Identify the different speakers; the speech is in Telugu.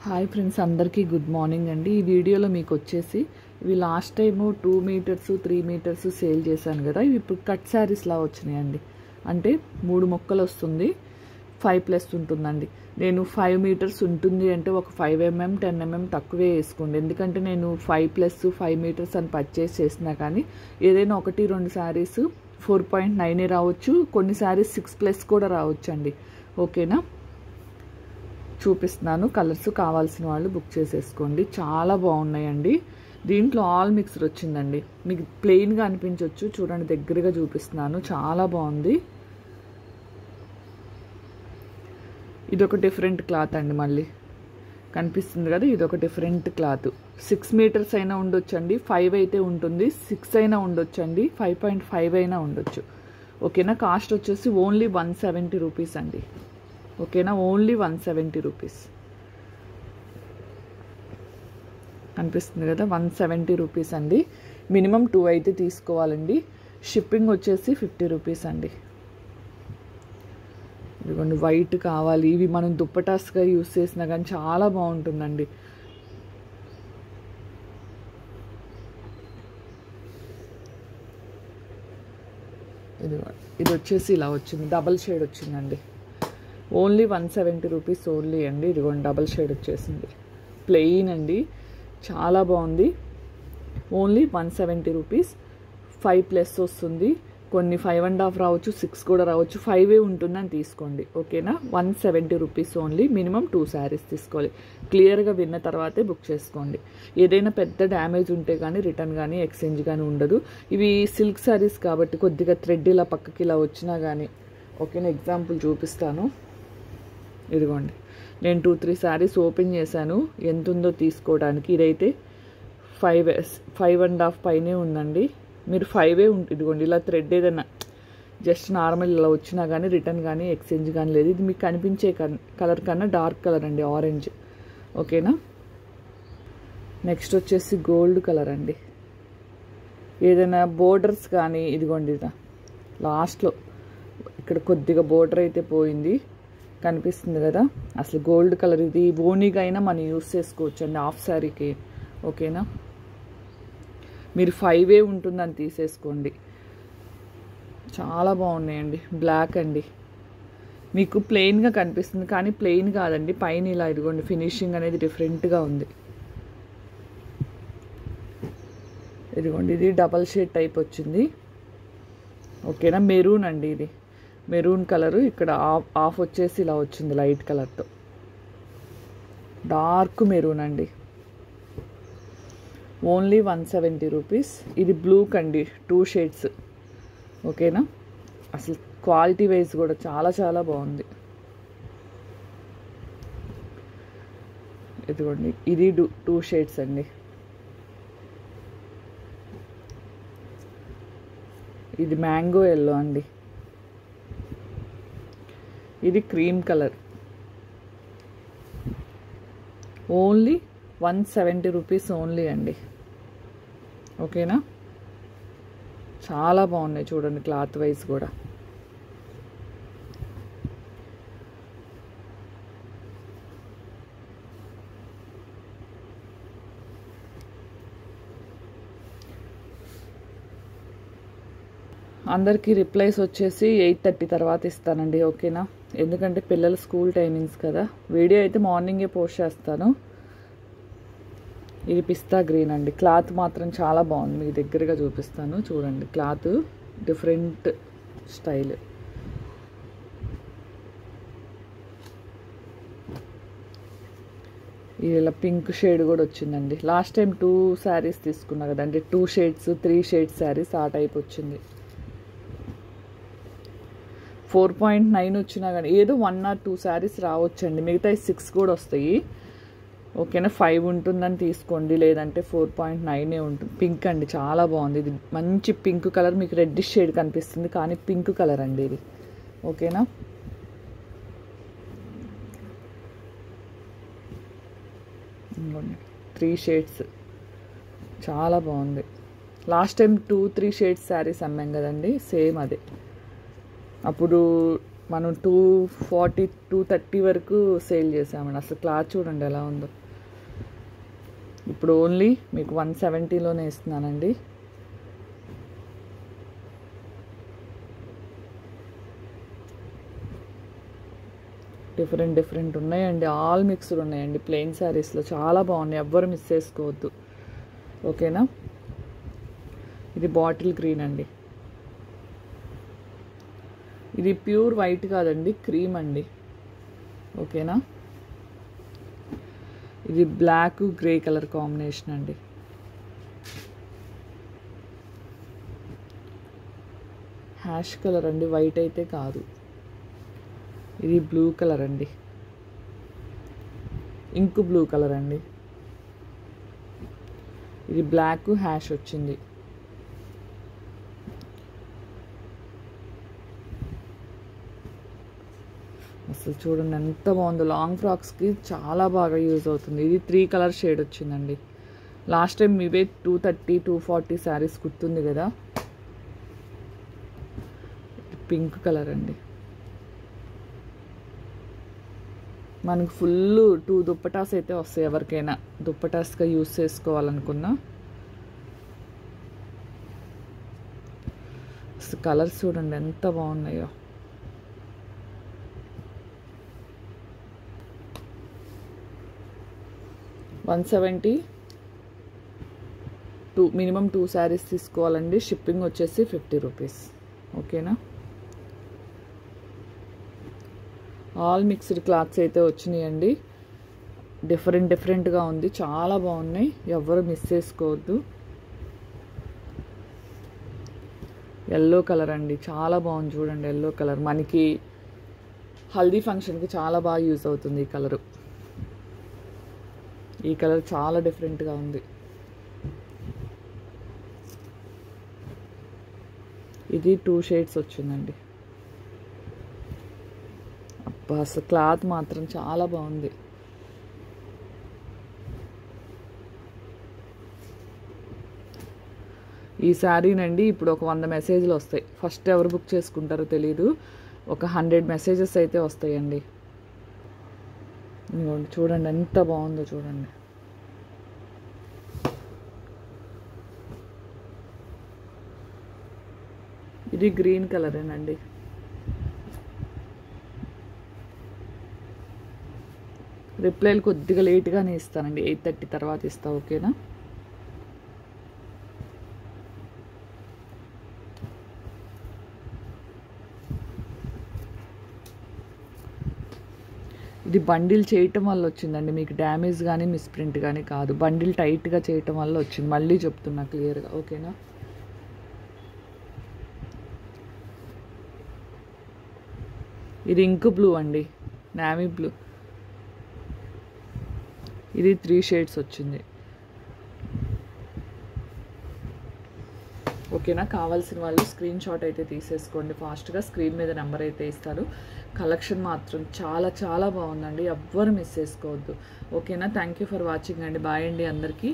Speaker 1: హాయ్ ఫ్రెండ్స్, అందరికీ గుడ్ మార్నింగ్ అండి. ఈ వీడియోలో మీకు వచ్చేసి ఇవి last time 2 metres 3 metres sale చేశాను కదా, ఇవి ఇప్పుడు కట్ శారీస్లా వచ్చినాయండి. అంటే 3 మొక్కలు వస్తుంది, 5+ ఉంటుందండి. నేను 5 మీటర్స్ ఉంటుంది అంటే ఒక 5 mm 10 mm తక్కువే వేసుకోండి. ఎందుకంటే నేను 5+ 5 మీటర్స్ అని పర్చేస్ చేసినా కానీ ఏదైనా 1-2 శారీస్ 4.9 రావచ్చు, కొన్ని శారీస్ 6+ కూడా రావచ్చు అండి. ఓకేనా, చూపిస్తున్నాను. కలర్స్ కావాల్సిన వాళ్ళు బుక్ చేసేసుకోండి. చాలా బాగున్నాయండి. దీంట్లో ఆల్ మిక్స్డ్ వచ్చిందండి. మీకు ప్లెయిన్గా అనిపించవచ్చు, చూడండి దగ్గరగా చూపిస్తున్నాను. చాలా బాగుంది. ఇదొక డిఫరెంట్ క్లాత్ అండి, మళ్ళీ కనిపిస్తుంది కదా, ఇదొక డిఫరెంట్ క్లాత్. 6 మీటర్స్ అయినా ఉండొచ్చండి, 5 అయితే ఉంటుంది, 6 అయినా ఉండొచ్చండి, 5.5 అయినా ఉండొచ్చు. ఓకేనా, కాస్ట్ వచ్చేసి ఓన్లీ 170 రూపీస్ అండి. ఓకేనా, ఓన్లీ 170 రూపీస్ కనిపిస్తుంది కదా, 170 రూపీస్ అండి. మినిమం 2 అయితే తీసుకోవాలండి. షిప్పింగ్ వచ్చేసి 50 రూపీస్ అండి. ఇదిగోండి, వైట్ కావాలి, ఇవి మనం దుప్పటాస్గా యూస్ చేసినా కానీ చాలా బాగుంటుందండి. ఇది వచ్చేసి ఇలా వచ్చింది, డబల్ షేడ్ వచ్చిందండి. ఓన్లీ 170 రూపీస్ ఓన్లీ అండి. ఇదిగోండి, డబల్ షేడ్ వచ్చేసింది, ప్లెయిన్ అండి, చాలా బాగుంది. Only 170 rupees. 5+ వస్తుంది, కొన్ని 5.5 రావచ్చు, 6 కూడా రావచ్చు, 5 ఉంటుందని తీసుకోండి. ఓకేనా, 170 రూపీస్ ఓన్లీ. మినిమం 2 శారీస్ తీసుకోవాలి. క్లియర్గా విన్న తర్వాతే బుక్ చేసుకోండి. ఏదైనా పెద్ద డ్యామేజ్ ఉంటే కానీ రిటర్న్ కానీ ఎక్స్చేంజ్ కానీ ఉండదు. ఇవి సిల్క్ శారీస్ కాబట్టి కొద్దిగా థ్రెడ్ ఇలా పక్కకి ఇలా వచ్చినా కానీ. ఓకేనా, ఎగ్జాంపుల్ చూపిస్తాను. ఇదిగోండి, నేను 2-3 శారీస్ ఓపెన్ చేశాను, ఎంత ఉందో తీసుకోవడానికి. ఇదైతే 5.5 పైనే ఉందండి. మీరు 5 ఇదిగోండి, ఇలా థ్రెడ్ ఏదైనా జస్ట్ నార్మల్ ఇలా వచ్చినా కానీ రిటర్న్ కానీ ఎక్స్చేంజ్ కానీ లేదు. ఇది మీకు కనిపించే కలర్ కన్నా డార్క్ కలర్ అండి, ఆరెంజ్. ఓకేనా, నెక్స్ట్ వచ్చేసి గోల్డ్ కలర్ అండి. ఏదైనా బోర్డర్స్ కానీ, ఇదిగోండి ఇలా లాస్ట్లో ఇక్కడ కొద్దిగా బోర్డర్ అయితే పోయింది, కనిపిస్తుంది కదా. అసలు గోల్డ్ కలర్, ఇది ఓనీగా అయినా మనం యూస్ చేసుకోవచ్చు అండి హాఫ్ శారీకి. ఓకేనా, మీరు 5 ఉంటుందని తీసేసుకోండి. చాలా బాగున్నాయండి. బ్లాక్ అండి, మీకు ప్లెయిన్గా కనిపిస్తుంది కానీ ప్లెయిన్ కాదండి, పైన ఇలా ఇదిగోండి ఫినిషింగ్ అనేది డిఫరెంట్గా ఉంది. ఇదిగోండి, ఇది డబల్ షేడ్ టైప్ వచ్చింది. ఓకేనా, మెరూన్ అండి, ఇది మెరూన్ కలరు. ఇక్కడ ఆఫ్ వచ్చేసి ఇలా వచ్చింది లైట్ కలర్తో, డార్క్ మెరూన్ అండి. Only 170 rupees. ఇది బ్లూ కండి, 2 షేడ్స్. ఓకేనా, అసలు క్వాలిటీ వైజ్ కూడా చాలా చాలా బాగుంది. ఇదిగోండి, ఇది 2 షేడ్స్ అండి. ఇది మ్యాంగో ఎల్లో అండి. ఇది cream colour. Only 170 rupees only అండి. ఓకేనా, చాలా బాగున్నాయి చూడండి క్లాత్ వైజ్ కూడా. అందరికీ రిప్లైస్ వచ్చేసి 8:30 తర్వాత ఇస్తానండి. ఓకేనా, ఎందుకంటే పిల్లల స్కూల్ టైమింగ్స్ కదా. వీడియో అయితే మార్నింగే పోస్ట్ చేస్తాను. ఇది పిస్తా గ్రీన్ అండి. క్లాత్ మాత్రం చాలా బాగుంది, మీకు దగ్గరగా చూపిస్తాను చూడండి. Cloth different style. ఇలా పింక్ షేడ్ కూడా వచ్చిందండి. లాస్ట్ టైం 2 శారీస్ తీసుకున్నా కదా, అంటే 2 షేడ్స్ 3 షేడ్స్ శారీస్ ఆ టైప్ వచ్చింది. 4.9 వచ్చినా కానీ ఏదో 1 or 2 శారీస్ రావచ్చండి, మిగతా 6 కూడా వస్తాయి. ఓకేనా, 5 ఉంటుందని తీసుకోండి, లేదంటే 4.9 ఉంటుంది. పింక్ అండి, చాలా బాగుంది. ఇది మంచి పింక్ కలర్, మీకు రెడ్డిష్ షేడ్ కనిపిస్తుంది కానీ పింక్ కలర్ అండి ఇది. ఓకేనా, ఇంకోండి 3 షేడ్స్, చాలా బాగుంది. లాస్ట్ టైం 2-3 షేడ్స్ శారీస్ అమ్మాం కదండి, సేమ్ అదే. అప్పుడు మనం 240 230 వరకు సేల్ చేసామండి. అసలు క్లాత్ చూడండి ఎలా ఉందో. ఇప్పుడు ఓన్లీ మీకు 170లోనే ఇస్తున్నానండి. డిఫరెంట్ ఉన్నాయండి, ఆల్ మిక్స్డ్ ఉన్నాయండి. ప్లెయిన్ శారీస్లో చాలా బాగున్నాయి, ఎవ్వరు మిస్ చేసుకోవద్దు. ఓకేనా. ఇది బాటిల్ గ్రీన్ అండి. ఇది ప్యూర్ వైట్ కాదండి, క్రీమ్ అండి. ఓకేనా. ఇది బ్లాక్ గ్రే కలర్ కాంబినేషన్ అండి. హ్యాష్ కలర్ అండి, వైట్ అయితే కాదు. ఇది బ్లూ కలర్ అండి, ఇంక్ బ్లూ కలర్ అండి. ఇది బ్లాక్ హ్యాష్ వచ్చింది. అసలు చూడండి ఎంత బాగుందో. లాంగ్ ఫ్రాక్స్కి చాలా బాగా యూజ్ అవుతుంది. ఇది 3 కలర్ షేడ్ వచ్చిందండి. లాస్ట్ టైం ఇవే 230 240 శారీస్ కుర్తుంది కదా. పింక్ కలర్ అండి. మనకు ఫుల్ 2 దుప్పటాస్ అయితే వస్తాయి ఎవరికైనా దుప్పటాస్గా యూజ్ చేసుకోవాలనుకున్నా. అసలు కలర్స్ చూడండి ఎంత బాగున్నాయో. $170 మినిమం 2 శారీస్ తీసుకోవాలండి. షిప్పింగ్ వచ్చేసి ₹50. ఓకేనా. ఆల్ మిక్స్డ్ క్లాత్స్ అయితే వచ్చినాయండి. డిఫరెంట్గా ఉంది, చాలా బాగున్నాయి, ఎవ్వరు మిస్ చేసుకోవద్దు. ఎల్లో కలర్ అండి, చాలా బాగుంది చూడండి. ఎల్లో కలర్ మనకి హల్దీ ఫంక్షన్కి చాలా బాగా యూజ్ అవుతుంది ఈ కలరు. ఈ కలర్ చాలా డిఫరెంట్గా ఉంది. ఇది 2 షేడ్స్ వచ్చిందండి. అబ్బా అసలు క్లాత్ మాత్రం చాలా బాగుంది. ఈ శారీనండి ఇప్పుడు ఒక 100 మెసేజ్లు వస్తాయి. ఫస్ట్ ఎవరు బుక్ చేసుకుంటారో తెలీదు, ఒక 100 మెసేజెస్ అయితే వస్తాయండి. చూడండి ఎంత బాగుందో చూడండి. ఇది గ్రీన్ కలరేనండి. రిప్లైలు కొద్దిగా లేట్గానే ఇస్తానండి, 8:30 తర్వాత ఇస్తా. ఓకేనా. ఇది బండిల్ చేయటం వల్ల వచ్చిందండి, మీకు డ్యామేజ్ కానీ మిస్ప్రింట్ కానీ కాదు. బండిల్ టైట్గా చేయటం వల్ల వచ్చింది, మళ్ళీ చెప్తున్నా క్లియర్గా. ఓకేనా. ఇది ఇంక్ బ్లూ అండి, నావీ బ్లూ. ఇది 3 షేడ్స్ వచ్చింది. ఓకేనా. కావాల్సిన వాళ్ళు స్క్రీన్ షాట్ అయితే తీసేసుకోండి ఫాస్ట్గా. స్క్రీన్ మీద నెంబర్ అయితే ఇస్తారు. కలెక్షన్ మాత్రం చాలా చాలా బాగుందండి, ఎవ్వరు మిస్ చేసుకోవద్దు. ఓకేనా. థ్యాంక్ యూ ఫర్ వాచింగ్ అండి. బాయ్ అండి అందరికీ.